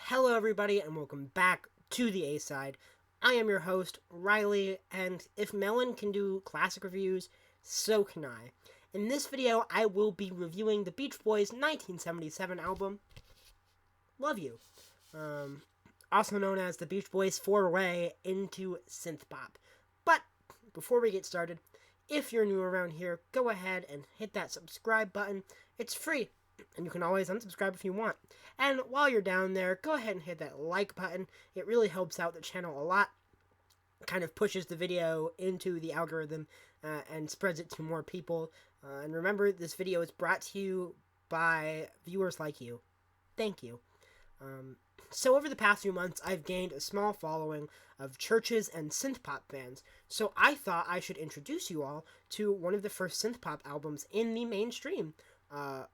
Hello, everybody, and welcome back to the A-Side. I am your host, Riley, and if Melon can do classic reviews, so can I. In this video, I will be reviewing the Beach Boys' 1977 album, Love You, also known as the Beach Boys' foray into synth pop. But before we get started, if you're new around here, go ahead and hit that subscribe button. It's free, and you can always unsubscribe if you want. And while you're down there, go ahead and hit that like button. It really helps out the channel a lot. Kind of pushes the video into the algorithm and spreads it to more people. And remember, this video is brought to you by viewers like you. Thank you. So over the past few months, I've gained a small following of churches and synth pop fans, so I thought I should introduce you all to one of the first synth pop albums in the mainstream,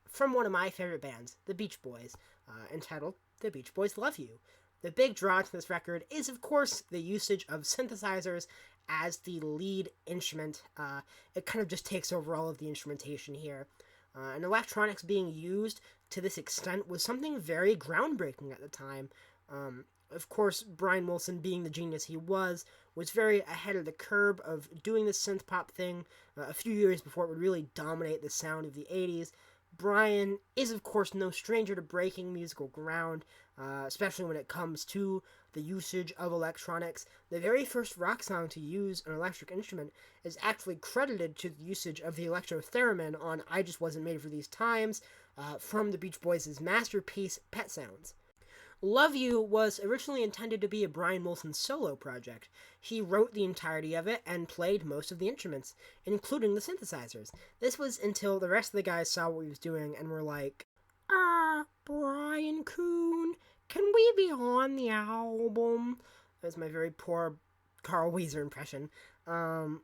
from one of my favorite bands, the Beach Boys, entitled The Beach Boys Love You. The big draw to this record is, of course, the usage of synthesizers as the lead instrument. It kind of just takes over all of the instrumentation here. And electronics being used to this extent was something very groundbreaking at the time. Of course, Brian Wilson, being the genius he was very ahead of the curve of doing this synth pop thing a few years before it would really dominate the sound of the 80s. Brian is, of course, no stranger to breaking musical ground, especially when it comes to the usage of electronics. The very first rock song to use an electric instrument is actually credited to the usage of the electro theremin on I Just Wasn't Made for These Times, from the Beach Boys' masterpiece, Pet Sounds. Love You was originally intended to be a Brian Wilson solo project. He wrote the entirety of it and played most of the instruments, including the synthesizers. This was until the rest of the guys saw what he was doing and were like, Brian Kuhn, can we be on the album? That was my very poor Carl Weezer impression. From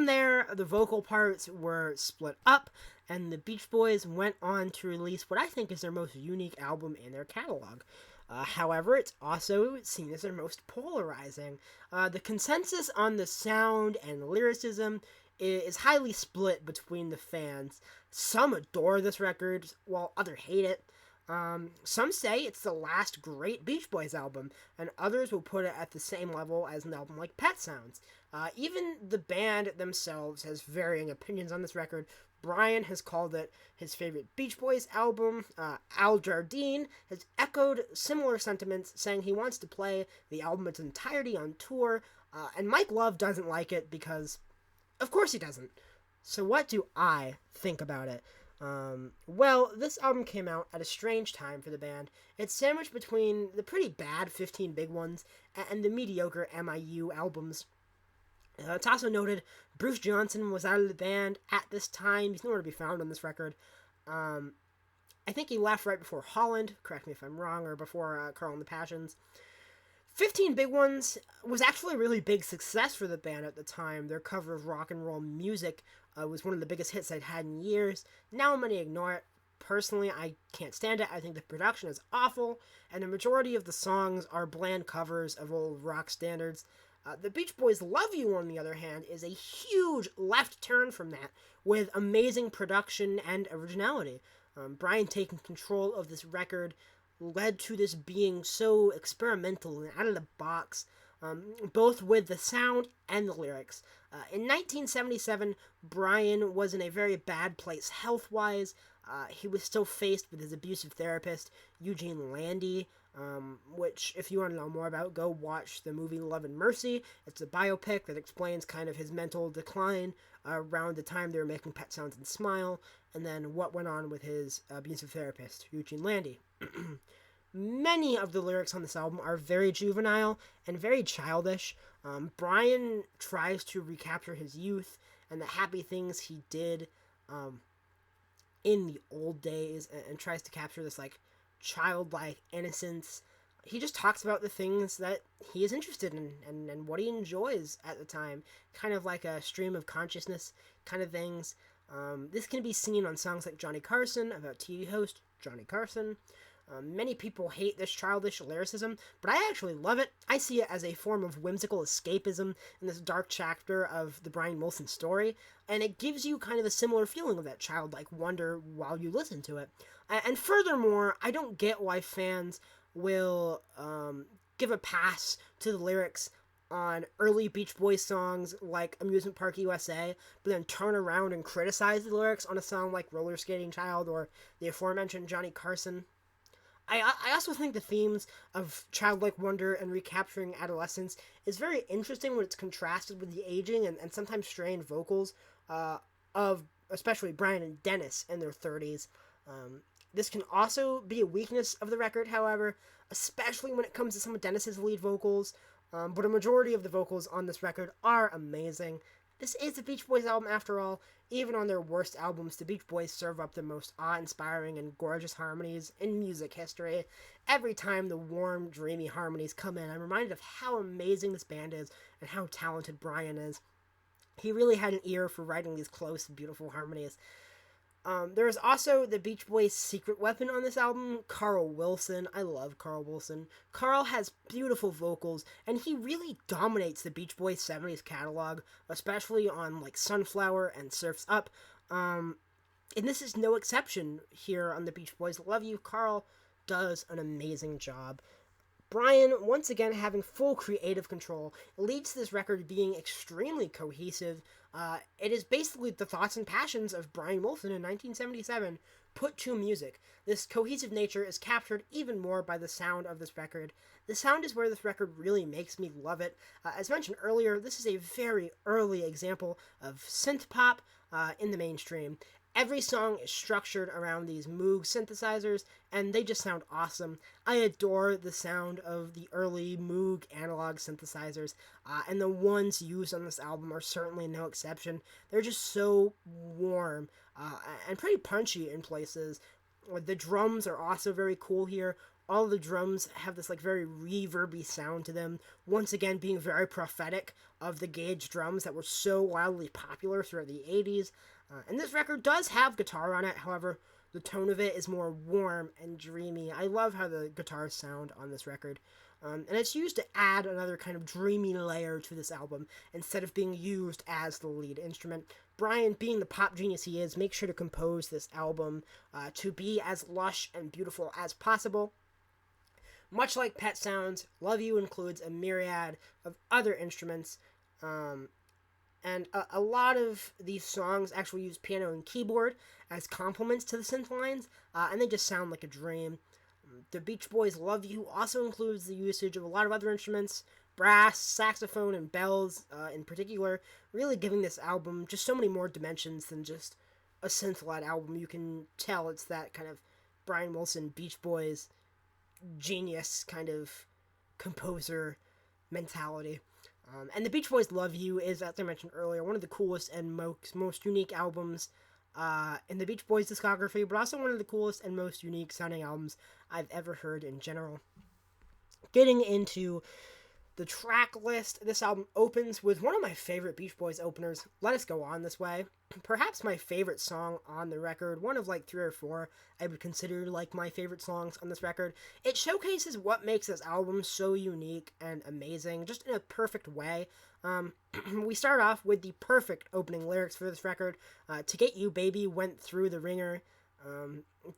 there, the vocal parts were split up, and the Beach Boys went on to release what I think is their most unique album in their catalog. However, it's also seen as their most polarizing. The consensus on the sound and lyricism is highly split between the fans. Some adore this record, while others hate it. Some say it's the last great Beach Boys album, and others will put it at the same level as an album like Pet Sounds. Even the band themselves has varying opinions on this record. Brian has called it his favorite Beach Boys album. Al Jardine has echoed similar sentiments, saying he wants to play the album in its entirety on tour, and Mike Love doesn't like it because, of course he doesn't. So what do I think about it? Well, this album came out at a strange time for the band. It's sandwiched between the pretty bad 15 Big Ones and the mediocre MIU albums. It's also noted Bruce Johnson was out of the band at this time. He's nowhere to be found on this record. I think he left right before Holland, correct me if I'm wrong, or before Carl and the Passions. 15 Big Ones was actually a really big success for the band at the time. Their cover of rock and roll music was one of the biggest hits they'd had in years. Now many ignore it. Personally, I can't stand it. I think the production is awful, and the majority of the songs are bland covers of old rock standards. The Beach Boys Love You, on the other hand, is a huge left turn from that, with amazing production and originality. Brian taking control of this record led to this being so experimental and out of the box, both with the sound and the lyrics. In 1977, Brian was in a very bad place health-wise. He was still faced with his abusive therapist, Eugene Landy, which, if you want to know more about, go watch the movie Love and Mercy. It's a biopic that explains kind of his mental decline around the time they were making Pet Sounds and Smile, and then what went on with his abusive therapist, Eugene Landy. Many of the lyrics on this album are very juvenile and very childish. Brian tries to recapture his youth and the happy things he did in the old days, and tries to capture this like childlike innocence. He just talks about the things that he is interested in and what he enjoys at the time, kind of like a stream of consciousness kind of things. This can be seen on songs like Johnny Carson, about TV host Johnny Carson. Many people hate this childish lyricism, but I actually love it. I see it as a form of whimsical escapism in this dark chapter of the Brian Wilson story, and it gives you kind of a similar feeling of that childlike wonder while you listen to it. And furthermore, I don't get why fans will give a pass to the lyrics on early Beach Boys songs like Amusement Park USA, but then turn around and criticize the lyrics on a song like Roller Skating Child or the aforementioned Johnny Carson. I also think the themes of childlike wonder and recapturing adolescence is very interesting when it's contrasted with the aging and sometimes strained vocals of especially Brian and Dennis in their 30s. This can also be a weakness of the record, however, especially when it comes to some of Dennis's lead vocals. But a majority of the vocals on this record are amazing. This is a Beach Boys album after all. Even on their worst albums, the Beach Boys serve up the most awe-inspiring and gorgeous harmonies in music history. Every time the warm, dreamy harmonies come in, I'm reminded of how amazing this band is and how talented Brian is. He really had an ear for writing these close, beautiful harmonies. There is also the Beach Boys' secret weapon on this album, Carl Wilson. I love Carl Wilson. Carl has beautiful vocals, and he really dominates the Beach Boys 70s catalog, especially on like Sunflower and Surf's Up. And this is no exception here on the Beach Boys. Love you, Carl does an amazing job. Brian, once again having full creative control, leads to this record being extremely cohesive. It is basically the thoughts and passions of Brian Wilson in 1977 put to music. This cohesive nature is captured even more by the sound of this record. The sound is where this record really makes me love it. As mentioned earlier, this is a very early example of synth pop in the mainstream. Every song is structured around these Moog synthesizers, and they just sound awesome. I adore the sound of the early Moog analog synthesizers, and the ones used on this album are certainly no exception. They're just so warm and pretty punchy in places. The drums are also very cool here. All the drums have this like very reverby sound to them, once again being very prophetic of the Gage drums that were so wildly popular throughout the 80s. And this record does have guitar on it, however, the tone of it is more warm and dreamy. I love how the guitars sound on this record. And it's used to add another kind of dreamy layer to this album, instead of being used as the lead instrument. Brian, being the pop genius he is, makes sure to compose this album to be as lush and beautiful as possible. Much like Pet Sounds, Love You includes a myriad of other instruments, and a lot of these songs actually use piano and keyboard as complements to the synth lines, and they just sound like a dream. The Beach Boys' Love You also includes the usage of a lot of other instruments, brass, saxophone, and bells in particular, really giving this album just so many more dimensions than just a synth-led album. You can tell it's that kind of Brian Wilson, Beach Boys, genius kind of composer mentality. And the Beach Boys' Love You is, as I mentioned earlier, one of the coolest and most unique albums in the Beach Boys' discography, but also one of the coolest and most unique sounding albums I've ever heard in general. Getting into the track list, this album opens with one of my favorite Beach Boys openers, Let Us Go On This Way. Perhaps my favorite song on the record, one of like 3 or 4 I would consider like my favorite songs on this record. It showcases what makes this album so unique and amazing, just in a perfect way. We start off with the perfect opening lyrics for this record. To Get You Baby went through the ringer.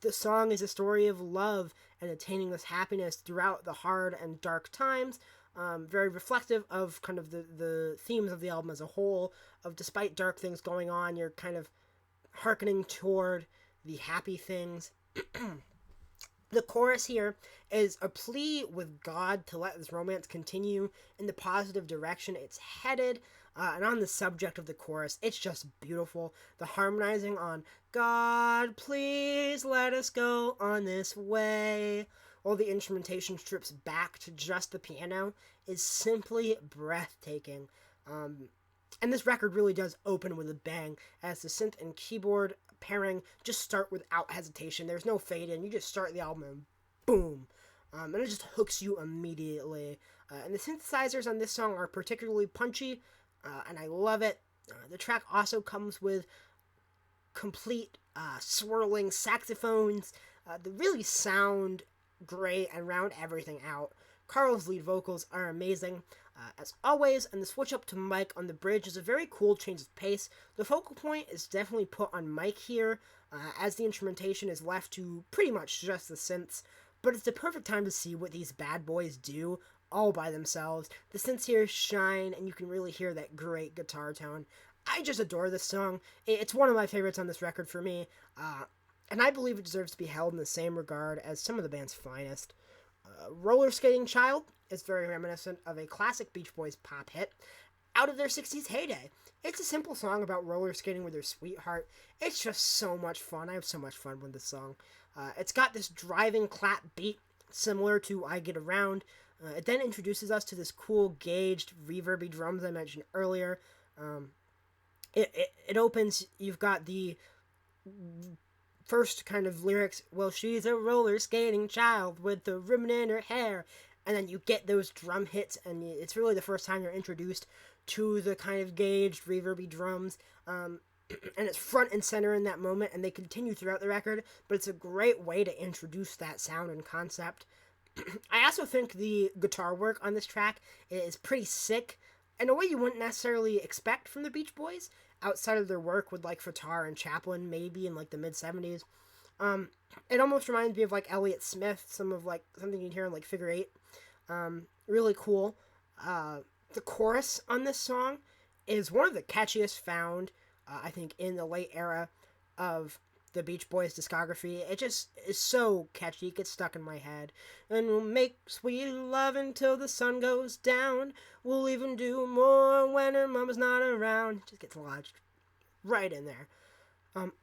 The song is a story of love and attaining this happiness throughout the hard and dark times. Very reflective of kind of the themes of the album as a whole, of despite dark things going on, you're kind of hearkening toward the happy things. The chorus here is a plea with God to let this romance continue in the positive direction it's headed. And on the subject of the chorus, it's just beautiful. The harmonizing on God, please let us go on this way, while the instrumentation strips back to just the piano, is simply breathtaking. And this record really does open with a bang, as the synth and keyboard pairing just start without hesitation. There's no fade in, you just start the album and boom. And it just hooks you immediately. And the synthesizers on this song are particularly punchy, and I love it. The track also comes with complete swirling saxophones that really sound great and round everything out. Carl's lead vocals are amazing, as always, and the switch up to Mike on the bridge is a very cool change of pace. The focal point is definitely put on Mike here, as the instrumentation is left to pretty much just the synths, but it's the perfect time to see what these bad boys do all by themselves. The synths here shine, and you can really hear that great guitar tone. I just adore this song. It's one of my favorites on this record for me, and I believe it deserves to be held in the same regard as some of the band's finest. Roller Skating Child is very reminiscent of a classic Beach Boys pop hit out of their 60s heyday. It's a simple song about roller skating with their sweetheart. It's just so much fun. I have so much fun with this song. It's got this driving clap beat similar to I Get Around. It then introduces us to this cool gauged reverby drums I mentioned earlier. It opens, you've got the first kind of lyrics, well, she's a roller skating child with the ribbon in her hair, and then you get those drum hits, and it's really the first time you're introduced to the kind of gauged reverby drums, and it's front and center in that moment, and they continue throughout the record, but it's a great way to introduce that sound and concept. I also think the guitar work on this track is pretty sick, in a way you wouldn't necessarily expect from the Beach Boys, outside of their work with, like, Fattar and Chaplin, maybe, in, like, the mid-70s. It almost reminds me of, like, Elliott Smith, something you'd hear in, like, Figure Eight. Really cool. The chorus on this song is one of the catchiest found, I think, in the late era of the Beach Boys discography. It just is so catchy, it gets stuck in my head. And we'll make sweet love until the sun goes down. We'll even do more when her mama's not around. It just gets lodged right in there.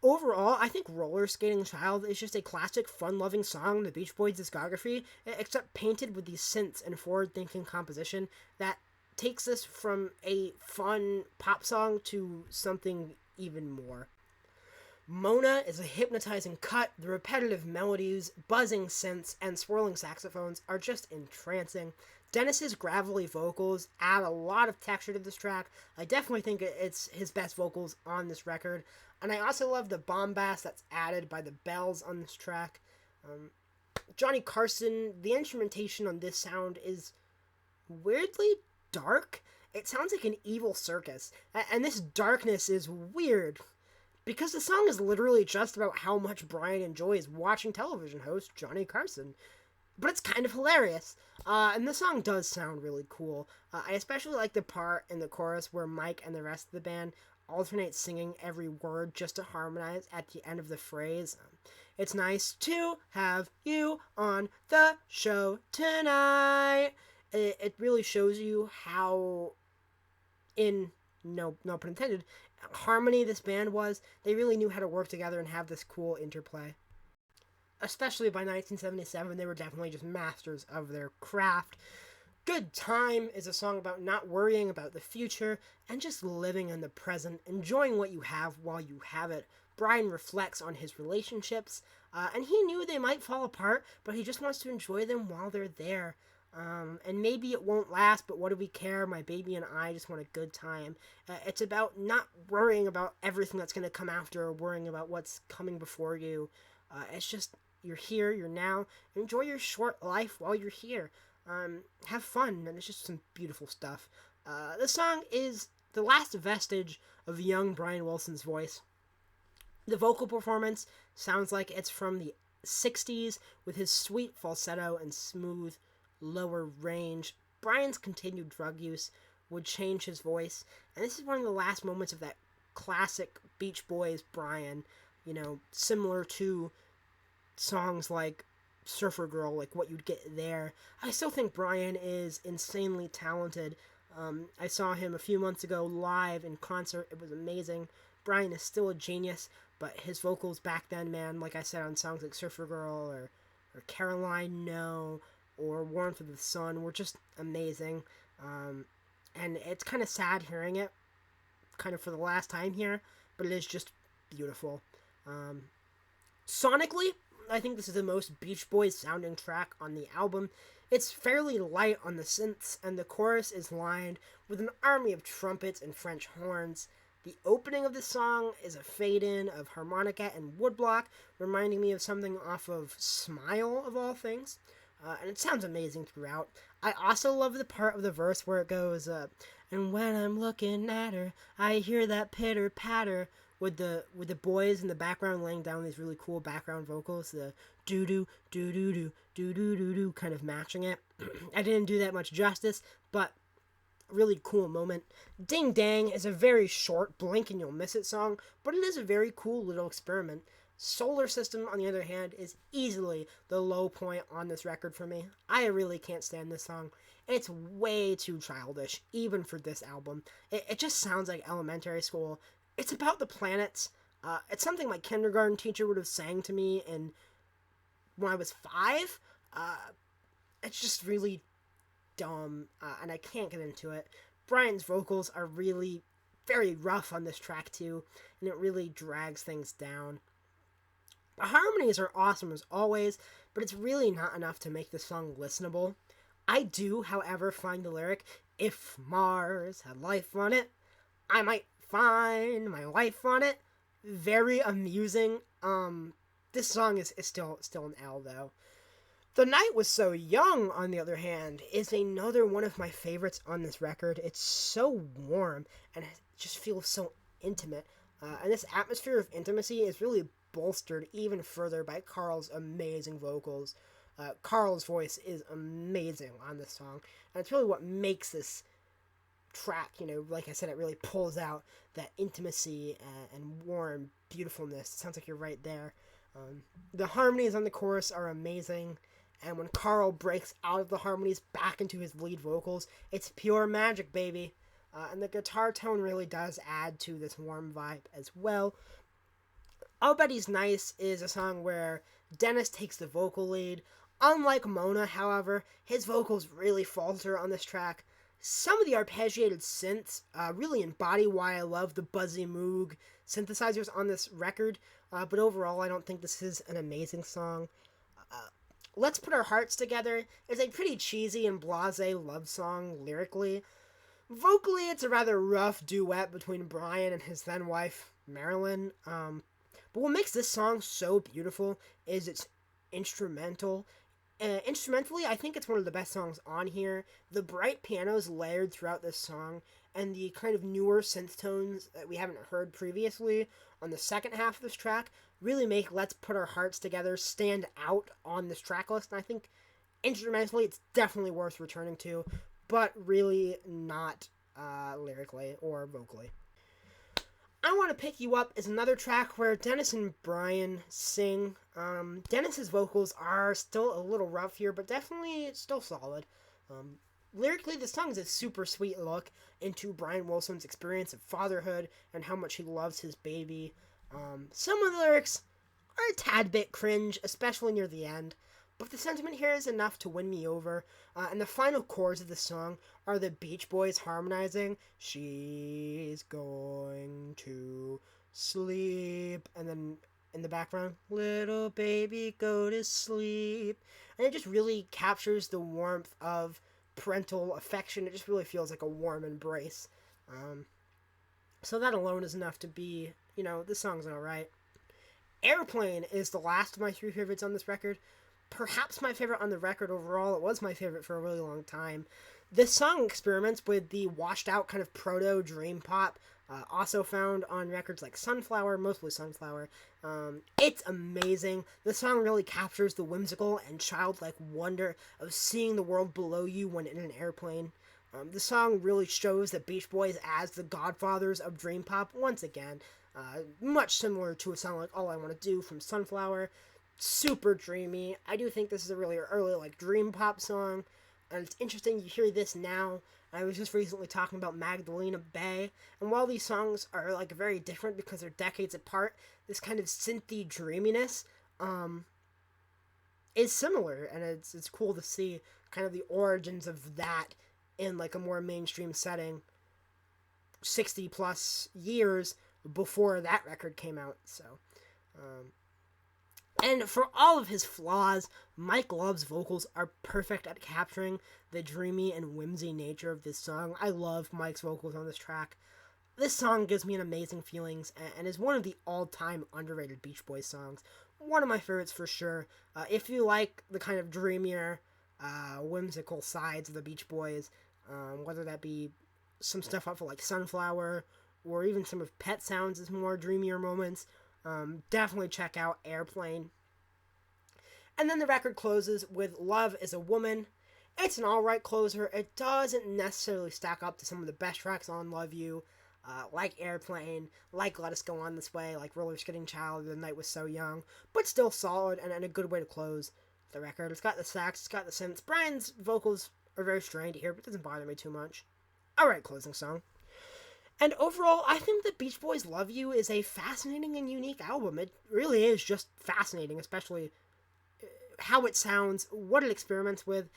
Overall, I think Roller Skating Child is just a classic, fun-loving song in the Beach Boys discography, except painted with these synths and forward-thinking composition that takes this from a fun pop song to something even more. Mona is a hypnotizing cut. The repetitive melodies, buzzing synths, and swirling saxophones are just entrancing. Dennis's gravelly vocals add a lot of texture to this track. I definitely think it's his best vocals on this record. And I also love the bombast that's added by the bells on this track. Johnny Carson, the instrumentation on this sound is weirdly dark. It sounds like an evil circus. And this darkness is weird, because the song is literally just about how much Brian enjoys watching television host Johnny Carson. But it's kind of hilarious. And the song does sound really cool. I especially like the part in the chorus where Mike and the rest of the band alternate singing every word just to harmonize at the end of the phrase. It's nice to have you on the show tonight. It really shows you how, in no pun intended, harmony this band was. They really knew how to work together and have this cool interplay. Especially by 1977, they were definitely just masters of their craft. Good Time is a song about not worrying about the future and just living in the present, enjoying what you have while you have it. Brian reflects on his relationships, and he knew they might fall apart, but he just wants to enjoy them while they're there. And maybe it won't last, but what do we care? My baby and I just want a good time. It's about not worrying about everything that's going to come after or worrying about what's coming before you. It's just, you're here, you're now. Enjoy your short life while you're here. Have fun, and it's just some beautiful stuff. The song is the last vestige of young Brian Wilson's voice. The vocal performance sounds like it's from the 60s with his sweet falsetto and smooth lower range. Brian's continued drug use would change his voice, and this is one of the last moments of that classic Beach Boys Brian, similar to songs like Surfer Girl, like what you'd get there. I still think Brian is insanely talented. I saw him a few months ago live in concert. It was amazing. Brian is still a genius, but his vocals back then, man, like I said, on songs like Surfer Girl or Caroline No or Warmth of the Sun were just amazing. And it's kind of sad hearing it kind of for the last time here, but it is just beautiful. Sonically, I think this is the most Beach Boys sounding track on the album. It's fairly light on the synths, and the chorus is lined with an army of trumpets and French horns. The opening of this song is a fade-in of harmonica and woodblock, reminding me of something off of Smile, of all things. And it sounds amazing throughout. I also love the part of the verse where it goes, and when I'm looking at her, I hear that pitter patter, with the boys in the background laying down these really cool background vocals, the doo doo doo doo doo doo doo doo doo, kind of matching it. I didn't do that much justice, but really cool moment. Ding Dang is a very short, blink and you'll miss it song, but it is a very cool little experiment. Solar System, on the other hand, is easily the low point on this record for me. I really can't stand this song. It's way too childish, even for this album. It just sounds like elementary school. It's about the planets. It's something my kindergarten teacher would have sang to me when I was 5. It's just really dumb, and I can't get into it. Brian's vocals are really very rough on this track too, and it really drags things down. The harmonies are awesome as always, but it's really not enough to make the song listenable. I do, however, find the lyric, "If Mars had life on it, I might find my life on it," very amusing. This song is still an L though. The Night Was So Young, on the other hand, is another one of my favorites on this record. It's so warm, and it just feels so intimate. And this atmosphere of intimacy is really bolstered even further by Carl's amazing vocals. Carl's voice is amazing on this song, and it's really what makes this track, like I said, it really pulls out that intimacy and warm beautifulness. It sounds like you're right there. The harmonies on the chorus are amazing, and when Carl breaks out of the harmonies back into his lead vocals, it's pure magic, baby. And the guitar tone really does add to this warm vibe as well. I'll Bet He's Nice is a song where Dennis takes the vocal lead. Unlike Mona, however, his vocals really falter on this track. Some of the arpeggiated synths really embody why I love the Buzzy Moog synthesizers on this record, but overall I don't think this is an amazing song. Let's Put Our Hearts Together is a pretty cheesy and blasé love song lyrically. Vocally, it's a rather rough duet between Brian and his then-wife, Marilyn. But what makes this song so beautiful is its instrumental. Instrumentally, I think it's one of the best songs on here. The bright pianos layered throughout this song, and the kind of newer synth tones that we haven't heard previously on the second half of this track really make Let's Put Our Hearts Together stand out on this track list. And I think instrumentally it's definitely worth returning to, but really not lyrically or vocally. I Want to Pick You Up is another track where Dennis and Brian sing. Dennis's vocals are still a little rough here, but definitely still solid. Lyrically, the song is a super sweet look into Brian Wilson's experience of fatherhood and how much he loves his baby. Some of the lyrics are a tad bit cringe, especially near the end, but the sentiment here is enough to win me over. And the final chords of the song are the Beach Boys harmonizing, "She's going to sleep," and then in the background, "Little baby, go to sleep." And it just really captures the warmth of parental affection. It just really feels like a warm embrace. So that alone is enough to be, this song's alright. Airplane is the last of my 3 favorites on this record. Perhaps my favorite on the record overall. It was my favorite for a really long time. This song experiments with the washed out kind of proto dream pop, also found on records like Sunflower, mostly Sunflower. It's amazing. The song really captures the whimsical and childlike wonder of seeing the world below you when in an airplane. The song really shows the Beach Boys as the godfathers of dream pop once again. Much similar to a song like All I Want to Do from Sunflower. Super dreamy. I do think this is a really early dream pop song, and it's interesting you hear this now. I was just recently talking about Magdalena Bay, and while these songs are very different because they're decades apart, this kind of synthy dreaminess is similar, and it's cool to see kind of the origins of that in a more mainstream setting 60 plus years before that record came out. So and for all of his flaws, Mike Love's vocals are perfect at capturing the dreamy and whimsy nature of this song. I love Mike's vocals on this track. This song gives me an amazing feelings and is one of the all-time underrated Beach Boys songs. One of my favorites for sure. If you like the kind of dreamier, whimsical sides of the Beach Boys, whether that be some stuff off of like Sunflower, or even some of Pet Sounds' more dreamier moments, definitely check out Airplane. And then the record closes with Love is a Woman. It's an alright closer. It doesn't necessarily stack up to some of the best tracks on Love You, like Airplane, like Let Us Go On This Way, like Roller Skating Child, The Night Was So Young, but still solid and a good way to close the record. It's got the sax, it's got the synths. Brian's vocals are very strained here, but it doesn't bother me too much. Alright, closing song. And overall, I think that Beach Boys Love You is a fascinating and unique album. It really is just fascinating, especially how it sounds, what it experiments with,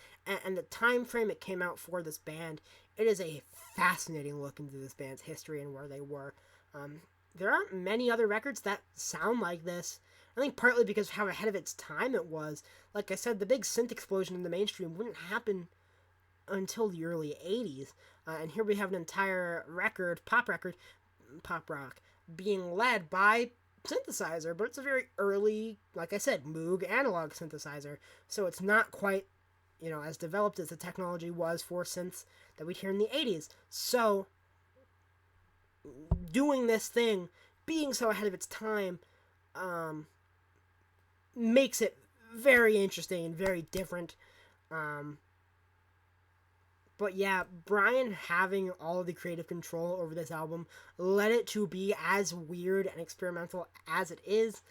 and the time frame it came out for this band. It is a fascinating look into this band's history and where they were. There aren't many other records that sound like this. I think partly because of how ahead of its time it was. Like I said, the big synth explosion in the mainstream wouldn't happen until the early 80s. And here we have an entire record, pop rock, being led by synthesizer, but it's a very early, like I said, Moog analog synthesizer, so it's not quite, as developed as the technology was for synths that we'd hear in the 80s. So, doing this thing, being so ahead of its time, makes it very interesting and very different. But yeah, Brian having all of the creative control over this album led it to be as weird and experimental as it is.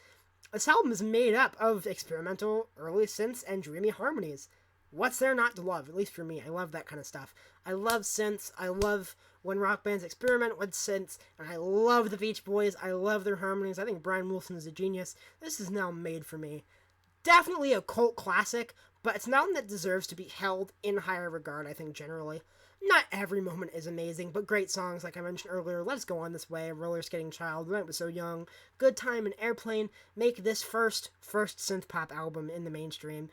This album is made up of experimental, early synths, and dreamy harmonies. What's there not to love? At least for me, I love that kind of stuff. I love synths, I love when rock bands experiment with synths, and I love the Beach Boys, I love their harmonies. I think Brian Wilson is a genius. This is now made for me. Definitely a cult classic, but it's an album that deserves to be held in higher regard, I think, generally. Not every moment is amazing, but great songs, like I mentioned earlier, Let Us Go On This Way, Roller Skating Child, The Night Was So Young, Good Time, and Airplane make this first synth pop album in the mainstream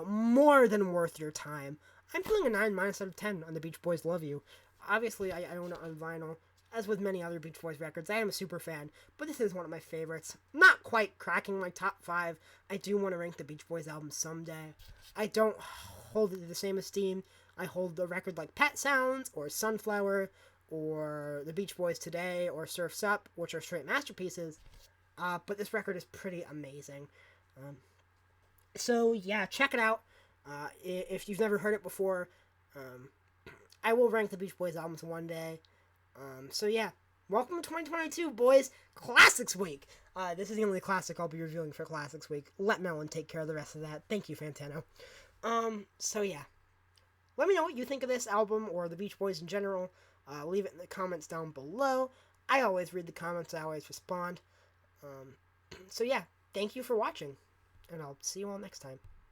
more than worth your time. I'm feeling a 9- out of 10 on the Beach Boys Love You. Obviously, I own it on vinyl. As with many other Beach Boys records, I am a super fan, but this is one of my favorites. Not quite cracking my top 5. I do want to rank the Beach Boys album someday. I don't hold it to the same esteem I hold a record like Pet Sounds, or Sunflower, or the Beach Boys Today, or Surf's Up, which are straight masterpieces, but this record is pretty amazing. So yeah, check it out. If you've never heard it before, I will rank the Beach Boys albums one day. So yeah, welcome to 2022, boys. Classics Week. This is the only classic I'll be reviewing for Classics Week. Let Melon take care of the rest of that. Thank you, Fantano. So yeah. Let me know what you think of this album or the Beach Boys in general. Leave it in the comments down below. I always read the comments. I always respond. So yeah, thank you for watching. And I'll see you all next time.